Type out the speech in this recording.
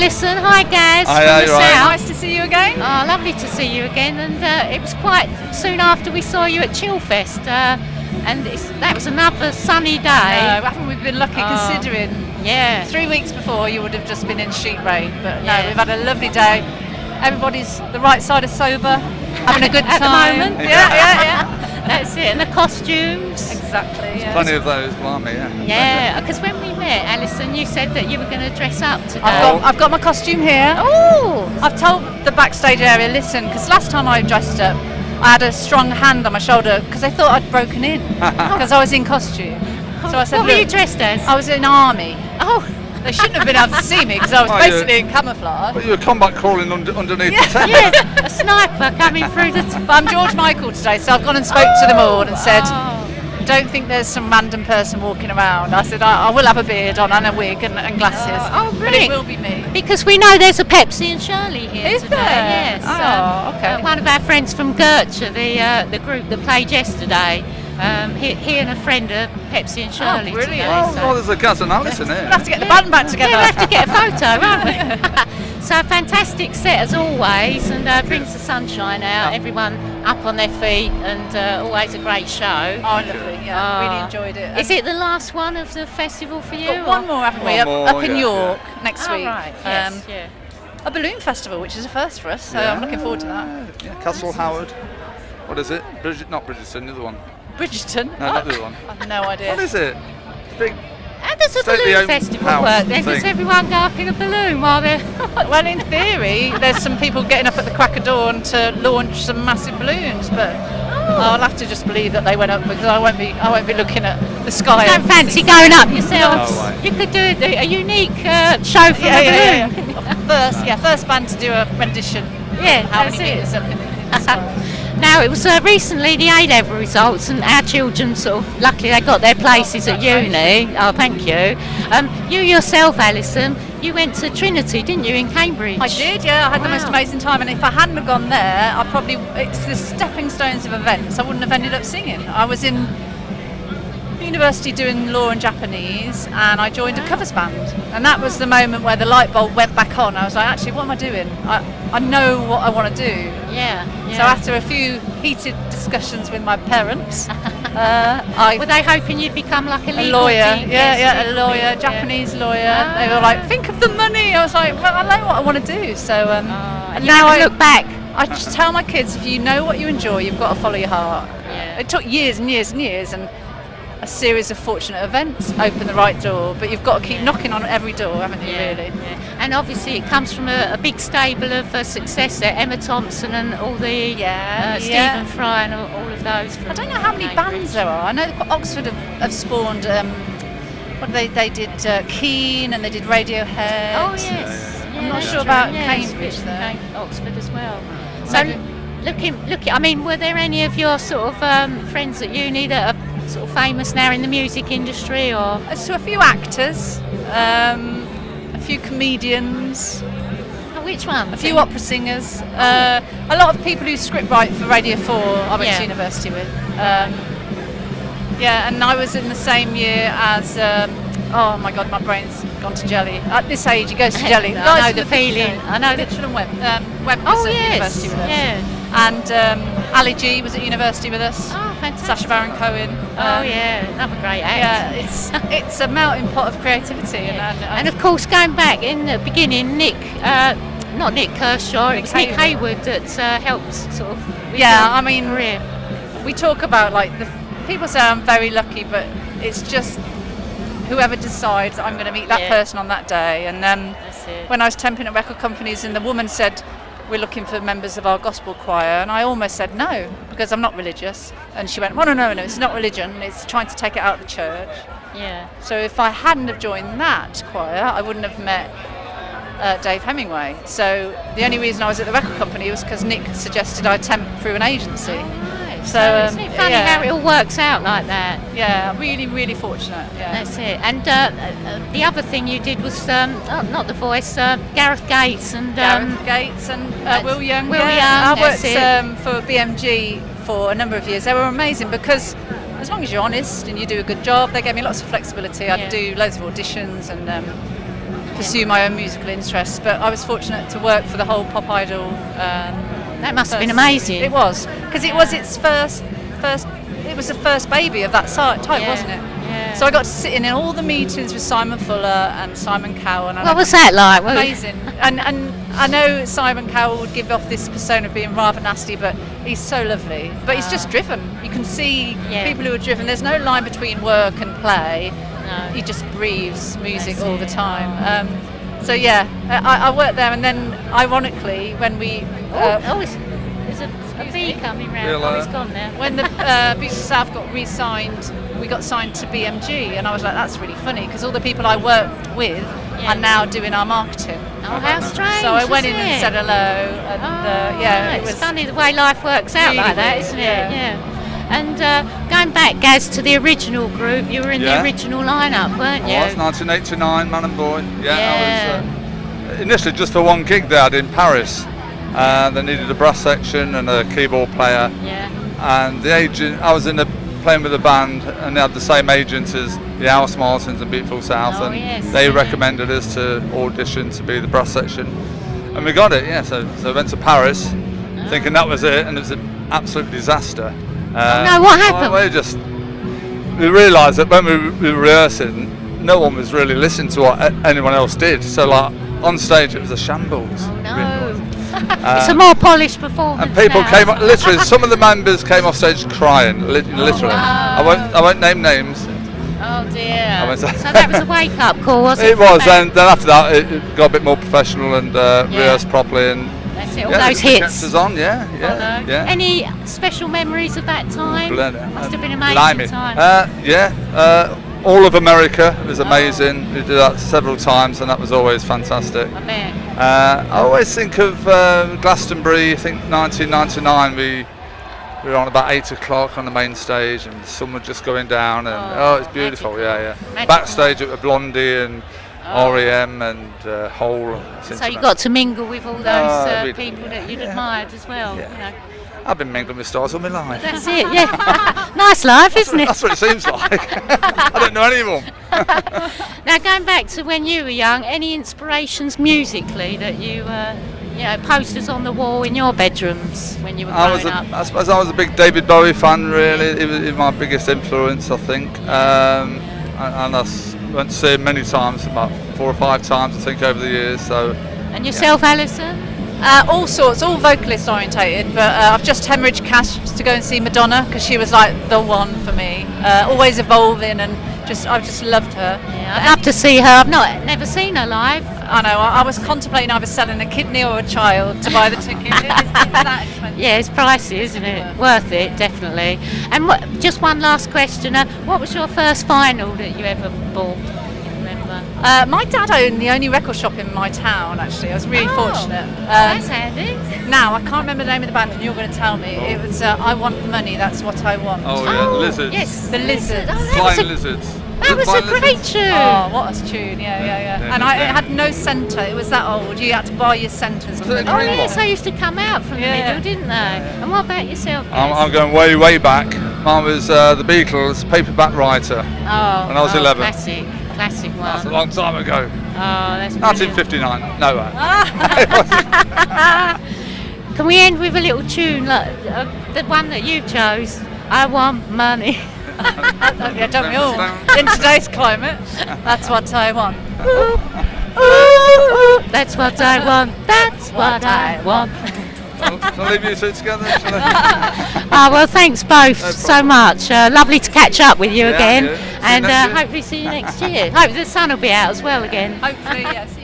Alison. Hi, Gaz. Hi, from the right. South. Nice to see you again. Oh, lovely to see you again. And it was quite soon after we saw you at Chillfest. And that was another sunny day. No, haven't we been lucky considering? Yeah. 3 weeks before you would have just been in sheet rain, but Yeah. no, we've had a lovely day. Everybody's the right side of sober, having a good At time. the moment. Yeah. That's it. And the costumes. Exactly. Yeah. Plenty of those, blimey, yeah. Yeah, because when we met, Alison, you said that you were going to dress up today. I've got my costume here. Oh! I've told the backstage area, listen, because last time I dressed up, I had a strong hand on my shoulder because they thought I'd broken in because I was in costume. So I said, what were you "Look, dressed as? I was in army. Oh, They shouldn't have been able to see me because I was Oh, basically in camouflage. But you were combat crawling underneath the tent. yeah, a sniper coming through the... But I'm George Michael today, so I've gone and spoke to them all and said, don't think there's some random person walking around. I said, I will have a beard on and a wig and glasses. Oh, but brilliant. it will be me. Because we know there's a Pepsi and Shirley here Is today. there? Yes. Oh, okay. One of our friends from Gertrude, the group that played yesterday, he and a friend are Pepsi and Shirley brilliant. today. Oh, there's a Gaz and Alison here. We'll have to get the band back together. Yeah, we'll have to get a photo, won't we? So fantastic set as always, and brings the sunshine out. Everyone up on their feet, and always a great show. Oh, lovely. Yeah, really enjoyed it. Is it the last one of the festival for you? We've got one more, haven't we? One more, up in yeah, York next week. Right. Yes, yeah. A balloon festival, which is a first for us, so I'm looking forward to that. Yeah, Castle Howard. What is it? Not Bridgeton, the other one. Bridgeton? No, not the other one. I have no idea. What is it? Big. How does a State of the balloon open festival house work then? Does thing. everyone go up in a balloon while they're... Well, in theory, there's some people getting up at the crack of dawn to launch some massive balloons, but I'll have to just believe that they went up because I won't be looking at the sky. don't fancy going up yourselves? No way. You could do a unique show from a balloon. First band to do a rendition. Yeah, How that's many it. meters up in the sky. Now, it was recently the A-level results, and our children luckily they got their places at uni. Oh, thank you. You yourself, Alison, you went to Trinity, didn't you, in Cambridge? I did, yeah. I had the most Wow. amazing time, and if I hadn't have gone there, it's the stepping stones of events. I wouldn't have ended up singing. I was in university doing law and Japanese, and I joined a covers band, and that was the moment where the light bulb went back on. I was like, actually, what am I doing? I know what I want to do. Yeah. So after a few heated discussions with my parents, Were they hoping you'd become like a a legal lawyer, team? a lawyer, Japanese lawyer. They were like, think of the money. I was like, well, I know what I want to do. So And now now I look back. I just tell my kids, if you know what you enjoy, you've got to follow your heart. Yeah. It took years and years and years, and a series of fortunate events opened the right door, but you've got to keep knocking on every door, haven't you, really? Yeah. And obviously it comes from a big stable of success there, Emma Thompson and all the Stephen Fry and all of those. I don't know how many bands there are. I know Oxford have spawned, they did Keane and they did Radiohead. Oh yes. Yeah, I'm not that's sure true. about Yeah, Cambridge it's though. Oxford as well. So looking. I mean, were there any of your sort of friends at uni that are sort of famous now in the music industry, or? So a few actors, a few comedians, Oh, which one? a few opera singers, a lot of people who script write for Radio 4 I went Yeah. to university with. And I was in the same year as, oh my God, my brain's gone to jelly. At this age, it goes to jelly. I know the feeling. I know the... Mitchell and Webb was at university with us. Yeah. And Ali G was at university with us. Oh, fantastic. Sacha Baron Cohen. Oh yeah, another great act. Yeah, it's a melting pot of creativity. And of course, going back in the beginning, not Nick Kershaw, it's Nick Hayward that helped sort of. With I your mean, career. we talk about like people say I'm very lucky, but it's just whoever decides I'm going to meet that person on that day. And That's it. when I was temping at record companies, and the woman said, "We're looking for members of our gospel choir," and I almost said no because I'm not religious. And she went, "Well, no, it's not religion. It's trying to take it out of the church." Yeah. So if I hadn't have joined that choir, I wouldn't have met Dave Hemingway. So the only reason I was at the record company was because Nick suggested I temp through an agency. Right. So, isn't it funny how it all works out like that? Yeah, really, really fortunate. Yeah. That's it. And the other thing you did was not The Voice, Gareth Gates and Gareth Gates and Will Young. Will yeah. Young, I worked that's for BMG for a number of years. They were amazing because as long as you're honest and you do a good job, they gave me lots of flexibility. I'd do loads of auditions and pursue my own musical interests. But I was fortunate to work for the whole Pop Idol. That must have been amazing. It was, because it was its first. It was the first baby of that type, wasn't it? Yeah. So I got to sit in all the meetings with Simon Fuller and Simon Cowell. And What was that like? Amazing. And I know Simon Cowell would give off this persona of being rather nasty, but he's so lovely. But he's just driven. You can see people who are driven. There's no line between work and play. No. He just breathes music all the time. So yeah, I worked there, and then ironically, when we there's a bee coming round. Oh, it's gone now. when the Beatles South got re-signed, we got signed to BMG, and I was like, that's really funny because all the people I worked with are now doing our marketing. Oh, how strange! So I went in isn't and it? said hello, and it was it's funny the way life works out really like that, weird, isn't it? yeah. And going back, Gaz, to the original group, you were in the original lineup, weren't you? I was 1989, Man and Boy. Yeah. I was initially just for one gig they had in Paris. They needed a brass section and a keyboard player. Yeah. And the agent, I was playing with the band, and they had the same agent as the House Martins and Beautiful South, Oh, and yes, they yeah. recommended us to audition to be the brass section, and we got it. Yeah, so I went to Paris, thinking that was it, and it was an absolute disaster. No, what happened? We realised that when we were rehearsing, no one was really listening to what anyone else did. So like on stage, it was a shambles. Oh no. It's a more polished performance. And people now. came literally. Some of the members came off stage crying, literally. wow. I won't name names. Oh dear. went to- So that was a wake-up call, wasn't it? It was, and then after that, it got a bit more professional and rehearsed properly, and That's it. All yeah, those it kept hits. us on, yeah. Any special memories of that time? Must have been an amazing time. All of America was amazing. We did that several times, and that was always fantastic. I bet. I always think of Glastonbury. I think 1999. We were on about 8 o'clock on the main stage, and the sun was just going down, and it's beautiful. magical. Yeah. Backstage at Blondie and REM and Hole. So you got to mingle with all those we people did, that you'd admired as well. Yeah. You know. I've been mingling with stars all my life. That's it. Yeah. Nice life, isn't it? That's what it seems like. I don't know any of them. Now, going back to when you were young, any inspirations musically that you posters on the wall in your bedrooms when you were growing up? I suppose I was a big David Bowie fan, really. He was my biggest influence, I think. And I went to see him many times, about 4 or 5 times, I think, over the years. So. And yourself, Alison? all sorts, all vocalist orientated, but I've just hemorrhaged cash to go and see Madonna because she was like the one for me. Always evolving, and I've just loved her. Yeah, I'd love to see her. I've never seen her live. I know. I was contemplating either selling a kidney or a child to buy the ticket. It's that expensive. Yeah, it's pricey, isn't it? Worth it, definitely. And just one last question. What was your first vinyl that you ever bought? My dad owned the only record shop in my town, actually. I was really fortunate. That's handy. Now, I can't remember the name of the band, and you're going to tell me. It was I Want the Money, That's What I Want. Oh, yeah, Lizards. Yes, The Lizards. Flying Lizards. That was a great tune. Oh, what a tune, yeah. And it had no centre, it was that old. You had to buy your centres. Was it a Oh, green yes, one? they used to come out from the middle, didn't they? And what about yourself, Gaz? I'm going way back. Mine was the Beatles, Paperback Writer. when I was 11. Classic one. That's a long time ago. Oh, that's brilliant. 1959. No way. Can we end with a little tune, like the one that you chose? I Want Money. Yeah, don't we all? In today's climate, that's what I want. That's what I want. That's what I want. Shall I leave you two together? Well, thanks both so much. Lovely to catch up with you again, Yeah. See you and next year. hopefully see you next year. Hope the sun will be out as well again. Hopefully, yes.